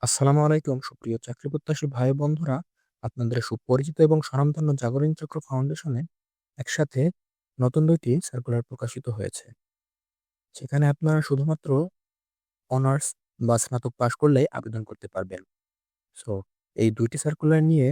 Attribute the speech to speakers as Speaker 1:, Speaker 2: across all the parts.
Speaker 1: আসসালামু আলাইকুম সুপ্রিয় চাকরি প্রত্যাশী ভাই বন্ধুরা। আপনাদের সুপরিচিত এবং স্বনামধন্য জাগরণ চক্র ফাউন্ডেশনে একসাথে নতুন ২টি সার্কুলার প্রকাশিত হয়েছে। সেখানে আপনারা শুধুমাত্র অনার্স বা স্নাতক পাশ করলেই আবেদন করতে পারবেন। সো এই ২টি সার্কুলার নিয়ে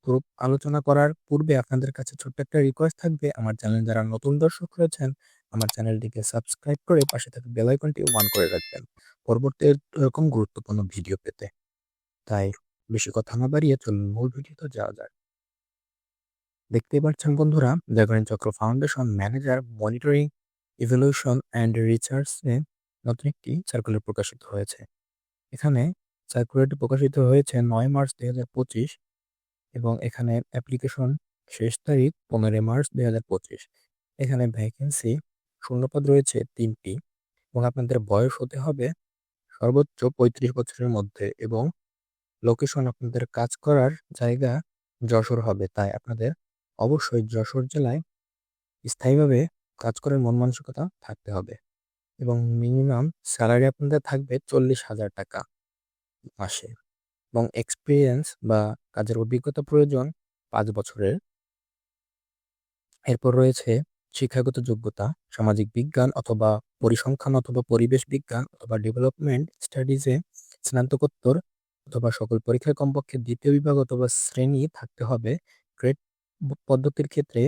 Speaker 1: পুরো আলোচনা করার পূর্বে আপনাদের কাছে ছোট্ট একটা রিকোয়েস্ট থাকবে। আমার চ্যানেলে যারা নতুন দর্শক রয়েছেন, আমার চ্যানেলটিকে সাবস্ক্রাইব করে পাশে থাকা বেল আইকনটি অন করে রাখবেন পরবর্তী এরকম গুরুত্বপূর্ণ ভিডিও পেতে। তাই বেশি কথা না বাড়িয়ে চলুন মূল ভিডিওতে যাওয়া যাক। দেখতেই পাচ্ছেন বন্ধুরা, Jagaran Chakra Foundation manager monitoring, evaluation and রিসার্চে নতুন একটি সার্কুলার প্রকাশিত হয়েছে। এখানে সার্কুলারটি প্রকাশিত হয়েছে ৯ মার্চ ২০২৫ এবং এখানে অ্যাপ্লিকেশন শেষ তারিখ ১৫ মার্চ ২০২৫। এখানে ভ্যাকেন্সি শূন্যপদ রয়েছে ৩টি এবং আপনাদের বয়স হতে হবে সর্বোচ্চ ৩৫ বছরের মধ্যে এবং লোকেশন আপনাদের কাজ করার জায়গা যশোর হবে। তাই আপনাদের অবশ্যই যশোর জেলায় স্থায়ীভাবে কাজ করার মন মানসিকতা থাকতে হবে এবং মিনিমাম স্যালারি আপনাদের থাকবে ৪০,০০০ টাকা মাসে এবং এক্সপিরিয়েন্স বা কাজের অভিজ্ঞতা প্রয়োজন ৫ বছরের। এরপর রয়েছে শিক্ষাগত যোগ্যতা, সামাজিক বিজ্ঞান অথবা পরিসংখ্যান অথবা পরিবেশ বিজ্ঞান অথবা ডেভেলপমেন্ট স্টাডিজে স্নাতকোত্তর অথবা সকল পরীক্ষায় কমপক্ষে ২য় বিভাগ অথবা শ্রেণী থাকতে হবে। গ্রেড পদ্ধতির ক্ষেত্রে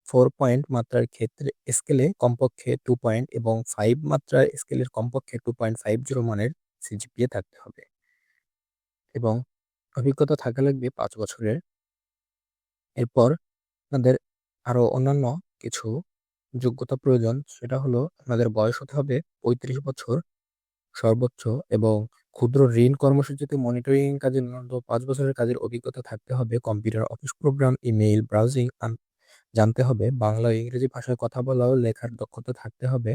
Speaker 1: 4 পয়েন্ট মাত্রার ক্ষেত্রে স্কেলে কমপক্ষে 2 পয়েন্ট এবং 5 মাত্রার স্কেলের কমপক্ষে 2.50 মানের সিজিপিএ থাকতে হবে এবং অভিজ্ঞতা থাকা লাগবে ৫ বছরের। এরপর আপনাদের আরো অন্যান্য কিছু যোগ্যতা প্রয়োজন। সেটা হলো আপনাদের বয়স হতে হবে ৩৫ বছর সর্বোচ্চ এবং ক্ষুদ্র ঋণ কর্মসূচিতে মনিটরিং কাজে ন্যূনতম ৫ বছরের কাজের অভিজ্ঞতা থাকতে হবে। Computer office program, email browsing জানতে হবে। বাংলা ও ইংরেজি ভাষায় কথা বলা ও লেখার দক্ষতা থাকতে হবে।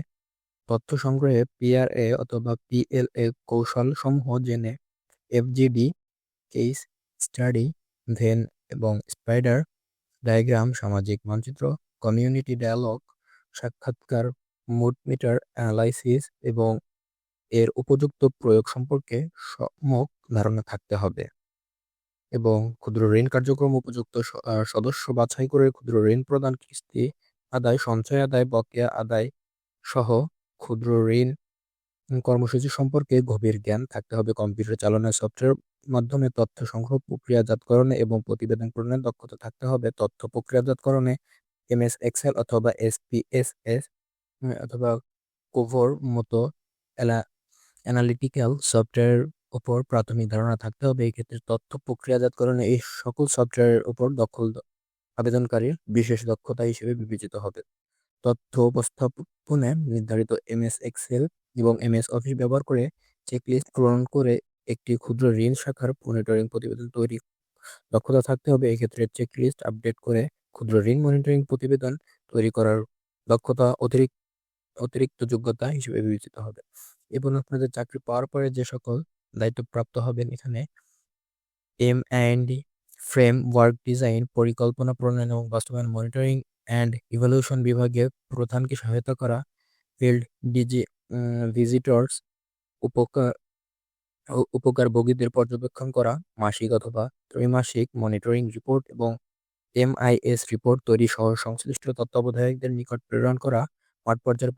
Speaker 1: তথ্য সংগ্রহে পিআরএ অথবা পিএলএ কৌশল সমূহ জেনে এফজিডি, কেস স্টাডি, ভেন এবং স্পাইডার ডায়াগ্রাম, সামাজিক মানচিত্র, কমিউনিটি ডায়ালগ, সাক্ষাৎকার, মুড মিটার অ্যানালাইসিস এবং এর উপযুক্ত প্রয়োগ সম্পর্কে সম্যক ধারণা থাকতে হবে এবং ক্ষুদ্র ঋণ কার্যক্রম উপযুক্ত সদস্য বাছাই করে ক্ষুদ্র ঋণ প্রদান, কিস্তি আদায়, সঞ্চয় আদায়, বকেয়া আদায় সহ ক্ষুদ্র ঋণ কর্মসূচি সম্পর্কে গভীর জ্ঞান থাকতে হবে। কম্পিউটার চালনায় সফটওয়্যার মাধ্যমে তথ্য সংগ্রহ, প্রক্রিয়াজাতকরণে এবং প্রতিবেদন প্রণয়নের দক্ষতা থাকতে হবে। তথ্য প্রক্রিয়াজাতকরণে এমএস এক্সেল অথবা এসপিএসএস অথবা কোভোর মতো অ্যানালিটিক্যাল সফটওয়্যারের উপর প্রাথমিক ধারণা থাকতে হবে। এই ক্ষেত্রে তথ্য প্রক্রিয়াজাতকরণে এই সকল সফটওয়্যারের উপর আবেদনকারীর বিশেষ দক্ষতা হিসেবে বিবেচিত হবে। তথ্য উপস্থাপনে নির্ধারিত এমএস এক্সেল এবং এমএস অফিস ব্যবহার করে চেকলিস্ট পূরণ করে একটি ক্ষুদ্র ঋণ শাখার মনিটরিং প্রতিবেদন তৈরি দক্ষতা থাকতে হবে। এক্ষেত্রে চেকলিস্ট আপডেট করে ক্ষুদ্র ঋণ মনিটরিং প্রতিবেদন তৈরি করার দক্ষতা অতিরিক্ত যোগ্যতা হিসেবে বিবেচিত হবে এবং আপনাদের চাকরি পাওয়ার পরে যে সকল দায়িত্বপ্রাপ্ত হবেন এখানে M&D ফ্রেমওয়ার্ক ডিজাইন, পরিকল্পনা প্রণয়ন এবং বাস্তবায়ন, মনিটরিং অ্যান্ড ইভ্যালুয়েশন বিভাগে প্রধানকে সহায়তা করা, ফিল্ড ভিজিটর্স উপকারভোগীদের পর্যবেক্ষণ করা, মাসিক অথবা ত্রৈমাসিক মনিটরিং রিপোর্ট এবং MIS রিপোর্ট তৈরি সহ সংশ্লিষ্ট তত্ত্বাবধায়কদের নিকট প্রেরণ করা, মাঠ পর্যায়ের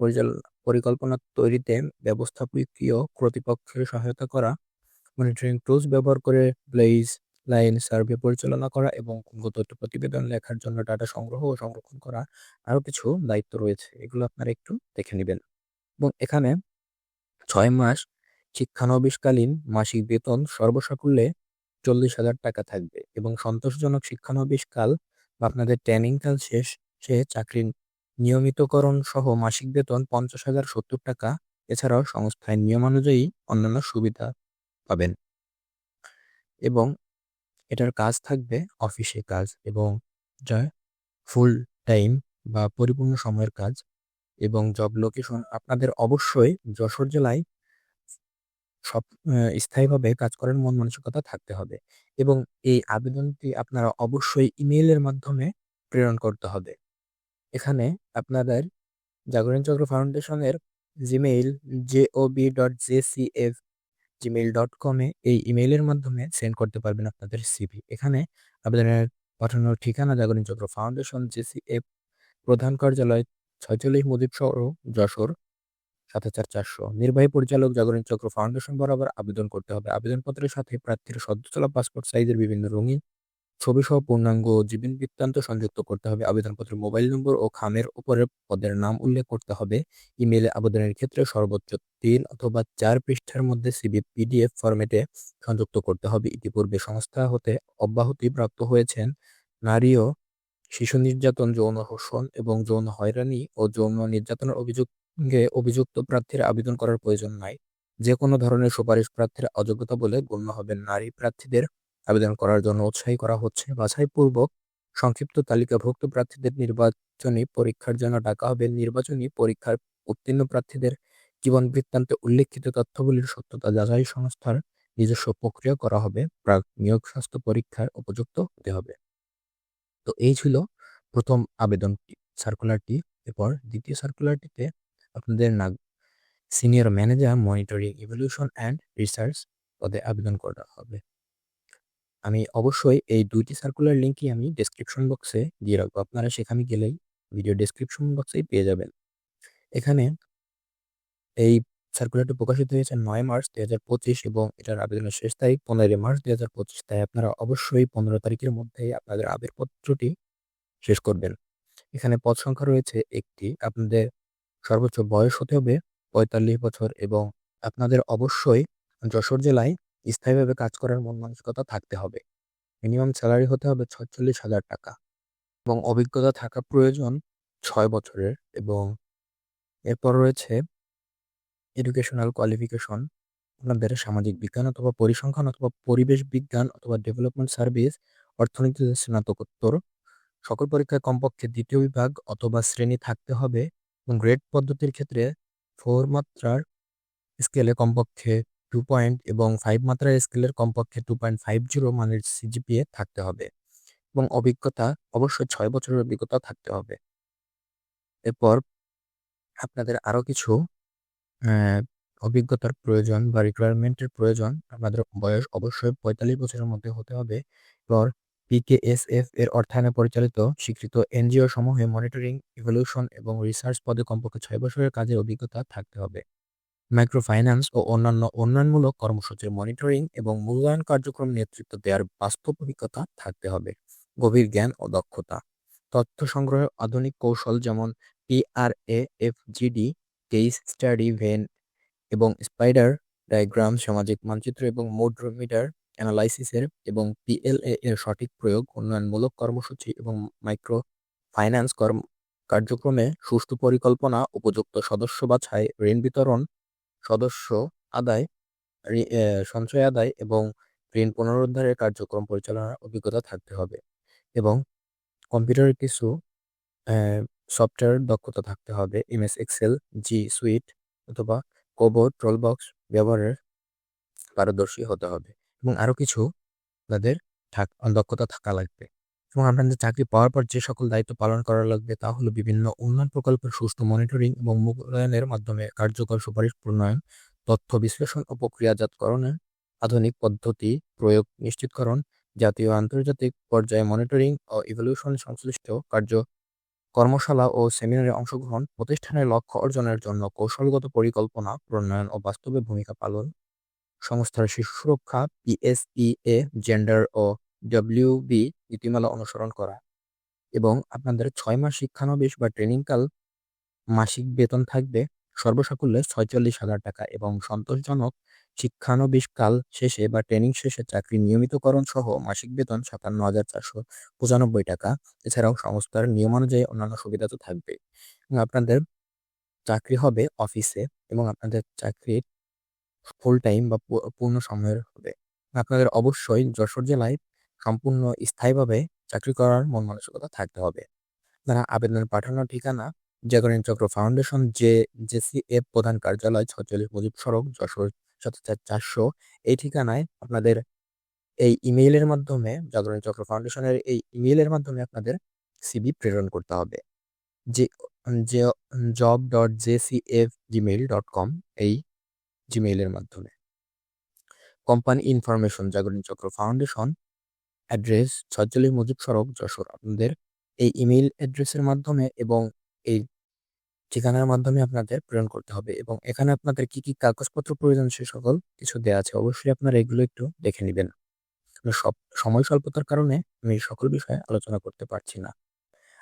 Speaker 1: পরিকল্পনা তৈরিতে ব্যবস্থাপকীয় কর্তৃপক্ষের সহায়তা করা, মনিটরিং টুলস ব্যবহার করে ব্লেজ লাইন সার্ভে পরিচালনা করা এবং তথ্য প্রতিবেদন লেখার জন্য ডাটা সংগ্রহ ও সংরক্ষণ করা আরো কিছু দায়িত্ব রয়েছে। এগুলো আপনারা একটু দেখে নেবেন এবং এখানে ৬ মাস শিক্ষানবিশকালীন মাসিক বেতন সর্বসাকুল্যে ৪০,০০০ টাকা থাকবে এবং সন্তোষজনক শিক্ষানবিশকাল বা আপনাদের ট্রেনিং কাল শেষে চাকরির নিয়মিতকরণ সহ মাসিক বেতন ৫০,০৭০ টাকা। এছাড়াও সংস্থায় নিয়মানুযায়ী অন্যান্য সুবিধা পাবেন এবং এটার কাজ থাকবে অফিসে কাজ এবং যা ফুল টাইম বা পরিপূর্ণ সময়ের কাজ এবং জব লোকেশন আপনাদের অবশ্যই যশোর জেলায় সব স্থায়ীভাবে কাজ করার মন মানসিকতা থাকতে হবে এবং এই আবেদনটি আপনারা অবশ্যই ইমেইলের মাধ্যমে প্রেরণ করতে হবে। এখানে আপনাদের জাগরণ চক্র ফাউন্ডেশনের জিমেইল job.jcf gmail.com-এ এই ইমেইলের মাধ্যমে সেন্ড করতে পারবেন আপনাদের সিভি। এখানে আবেদনের পাঠানোর ঠিকানা জাগরণ চক্র ফাউন্ডেশন, JCF, প্রধান কার্যালয় ৪৬ মুজিব সড়ক, যশোর ৭৪৪০০। নির্বাহী পরিচালক, জাগরণ চক্র ফাউন্ডেশন বরাবর আবেদন করতে হবে। আবেদনপত্রের সাথে প্রার্থীর সদ্য তোলা পাসপোর্ট সাইজের বিভিন্ন রঙিন ছবি সহ পূর্ণাঙ্গ জীবন বৃত্তান্ত সংযুক্ত করতে হবে। আবেদনপত্রের মোবাইল নম্বর ও খামের উপরে পদের নাম উল্লেখ করতে হবে। ইমেইলে আবেদনের ক্ষেত্রে সর্বোচ্চ ৩ অথবা ৪ পৃষ্ঠার মধ্যে সিভি PDF ফরম্যাটে সংযুক্ত করতে হবে। ইতিপূর্বে সংস্থা হতে অব্যাহতি প্রাপ্ত হয়েছেন নারী ও শিশু নির্যাতন, যৌন শোষণ এবং যৌন হয়রানি ও যৌন নির্যাতনের অভিযোগে অভিযুক্ত প্রার্থীরা আবেদন করার প্রয়োজন নাই। যে কোনো ধরনের সুপারিশ প্রার্থীরা অযোগ্যতা বলে গণ্য হবেন। নারী প্রার্থীদের আবেদন করার জন্য উৎসাহী করা হচ্ছে। বাছাইপূর্বক সংক্ষিপ্ত তালিকাভুক্ত প্রার্থীদের নির্বাচনী পরীক্ষার জন্য ডাকা হবে। নির্বাচনী পরীক্ষার উত্তীর্ণ প্রার্থীদের জীবন বৃত্তান্তে উল্লেখিত তথ্যগুলির সত্যতা যাচাই সংস্থার নিজস্ব প্রক্রিয়া করা হবে। প্রাক নিয়োগ স্বাস্থ্য পরীক্ষার উপযুক্ত হতে হবে। তো এই ছিল প্রথম আবেদন সার্কুলারটি। এরপর দ্বিতীয় সার্কুলারটিতে আপনাদের senior manager, monitoring, evaluation and research পদে আবেদন করা হবে। আমি অবশ্যই এই ২টি সার্কুলার লিঙ্কই আমি ডেসক্রিপশন বক্সে দিয়ে রাখবো। আপনারা সেখানে গেলেই ভিডিও ডেসক্রিপশন বক্সেই পেয়ে যাবেন। এখানে এই সার্কুলারটি প্রকাশিত হয়েছে ৯ মার্চ ২০২৫ এবং এটার আবেদনের শেষ তারিখ ১৫ মার্চ ২০২৫। তাই আপনারা অবশ্যই ১৫ তারিখের মধ্যেই আপনাদের আবেদনপত্রটি শেষ করবেন। এখানে পদ সংখ্যা রয়েছে ১টি। আপনাদের সর্বোচ্চ বয়স হতে হবে ৪৫ বছর এবং আপনাদের অবশ্যই যশোর জেলায় স্থায়ীভাবে কাজ করার মন মানসিকতা থাকতে হবে। মিনিমাম স্যালারি হতে হবে ৪৬,০০০ টাকা এবং অভিজ্ঞতা থাকা প্রয়োজন ৬ বছরের। এবং এরপর রয়েছে এডুকেশনাল কোয়ালিফিকেশন। আপনাদের সামাজিক বিজ্ঞান অথবা পরিসংখ্যান অথবা পরিবেশ বিজ্ঞান অথবা ডেভেলপমেন্ট সার্ভিস, অর্থনীতিতে স্নাতকোত্তর, সকল পরীক্ষায় কমপক্ষে ২য় বিভাগ অথবা শ্রেণী থাকতে হবে এবং গ্রেড পদ্ধতির ক্ষেত্রে 4 মাত্রার স্কেলে কমপক্ষে 2 পয়েন্ট এবং 5 মাত্রার স্কেলের কমপক্ষে 2.50 মানের CGPA থাকতে হবে এবং অভিজ্ঞতা অবশ্যই ৬ বছরের অভিজ্ঞতা থাকতে হবে। এরপর আপনাদের আরও কিছু অভিজ্ঞতার প্রয়োজন বা রিকোয়ারমেন্টের প্রয়োজন। আপনাদের বয়স অবশ্যই ৪৫ বছরের মধ্যে হতে হবে। এরপর PKSF এর অর্থায়নে পরিচালিত স্বীকৃত NGO সমূহে মনিটরিং, ইভ্যালুয়েশন এবং রিসার্চ পদে কমপক্ষে ৬ বছরের কাজের অভিজ্ঞতা থাকতে হবে। মাইক্রো ফাইন্যান্স ও অন্যান্য উন্নয়নমূলক কর্মসূচির মনিটরিং এবং মূল্যায়ন কার্যক্রম নেতৃত্ব দেওয়ার বাস্তব অভিজ্ঞতা থাকতে হবে। গভীর জ্ঞান ও দক্ষতা, তথ্য সংগ্রহের আধুনিক কৌশল যেমন PRAFGD, কেস স্টাডি, ভেন এবং স্পাইডার ডায়াগ্রাম, সামাজিক মানচিত্র এবং মোড মিটার অ্যানালাইসিসের এবং PLA এর সঠিক প্রয়োগ, উন্নয়নমূলক কর্মসূচি এবং মাইক্রো ফাইন্যান্স কার্যক্রমে সুষ্ঠু পরিকল্পনা, উপযুক্ত সদস্য বাছাই, ঋণ বিতরণ, সদস্য আদায়, সঞ্চয় আদায় এবং ঋণ পুনরুদ্ধারের কার্যক্রম পরিচালনার অভিজ্ঞতা থাকতে হবে এবং কম্পিউটারের কিছু সফটওয়্যার দক্ষতা থাকতে হবে। MS এক্সেল, G সুইট অথবা কোবো, ট্রলবক্স ব্যবহারের পারদর্শী হতে হবে এবং আরও কিছু তাদের দক্ষতা থাকা লাগবে। এবং আপনাদের চাকরি পাওয়ার পর যে সকল দায়িত্ব পালন করা লাগবে তা হলো বিভিন্ন উন্নয়ন প্রকল্পের সুষ্ঠু মনিটরিং এবং মূল্যায়নের মাধ্যমে কার্যকর সুপারিশ প্রণয়ন, তথ্য বিশ্লেষণ ও প্রক্রিয়াজাতকরণের আধুনিক পদ্ধতি প্রয়োগ নিশ্চিতকরণ, জাতীয় আন্তর্জাতিক পর্যায়ে মনিটরিং ও ইভ্যালুয়েশন সংশ্লিষ্ট কর্মশালা ও সেমিনারে অংশগ্রহণ, প্রতিষ্ঠানের লক্ষ্য অর্জনের জন্য কৌশলগত পরিকল্পনা প্রণয়ন ও বাস্তবে ভূমিকা পালন, সংস্থার শিশু সুরক্ষা, PSEA, জেন্ডার ও WB নীতিমালা অনুসরণ করা এবং আপনাদের ৬ মাস শিক্ষানবিশ বা ট্রেনিংকাল মাসিক বেতন থাকবে সর্বসাকুল্যে ৪৬,০০০ টাকা এবং সন্তোষজনক শিক্ষানবিশকাল শেষে বা ট্রেনিং শেষে চাকরি নিয়মিতকরণ সহ মাসিক বেতন ৫৭,৪৯৫ টাকা। এছাড়াও সংস্থার নিয়মানুযায়ী অন্যান্য সুবিধা তো থাকবে এবং আপনাদের চাকরি হবে অফিসে এবং আপনাদের চাকরির ফুল টাইম বা পূর্ণ সময়ের হবে। আপনাদের অবশ্যই যশোর জেলায় সম্পূর্ণ স্থায়ীভাবে চাকরি করার মন মানসিকতা থাকতে হবে। আপনারা আবেদন পাঠানোর ঠিকানা জাগরণ চক্র ফাউন্ডেশন, JCF, প্রধান কার্যালয় ৪৬ মুজিব সড়ক, যশোর ৭৪৪০০। এই ঠিকানায় আপনাদের এই ইমেইলের মাধ্যমে জাগরণ চক্র ফাউন্ডেশনের এই ইমেইলের মাধ্যমে আপনাদের সিভি প্রেরণ করতে হবে। যে job.jcf@gmail.com এই জিমেইলের মাধ্যমে। কোম্পানি ইনফরমেশন জাগরণ চক্র ফাউন্ডেশন, অ্যাড্রেস ৪৬ মজুদ সড়ক, যশোর। আপনাদের এই ইমেইল অ্যাড্রেসের মাধ্যমে এবং এই ঠিকানার মাধ্যমে আপনাদের প্রেরণ করতে হবে এবং এখানে আপনাদের কি কি কাগজপত্র প্রয়োজন সে সকল কিছু দেওয়া আছে। অবশ্যই আপনারা এগুলো একটু দেখে নিবেন। সময় স্বল্পতার কারণে আমি সকল বিষয়ে আলোচনা করতে পারছি না।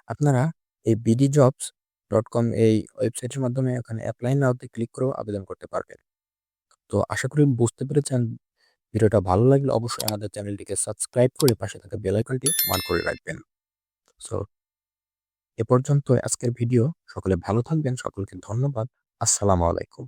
Speaker 1: আপনারা এই bdjobs.com এই ওয়েবসাইটের মাধ্যমে ওখানে অ্যাপ্লাই নাওতে ক্লিক করেও আবেদন করতে পারবেন। তো আশা করি বুঝতে পেরেছেন। ভিডিওটা ভালো লাগলে অবশ্যই আমাদের চ্যানেলটিকে সাবস্ক্রাইব করে পাশে থাকা বেল আইকনটি অন করে রাখবেন। সো এ পর্যন্ত আজকের ভিডিও। সকলে ভালো থাকবেন। সকলকে ধন্যবাদ। আসসালামু আলাইকুম।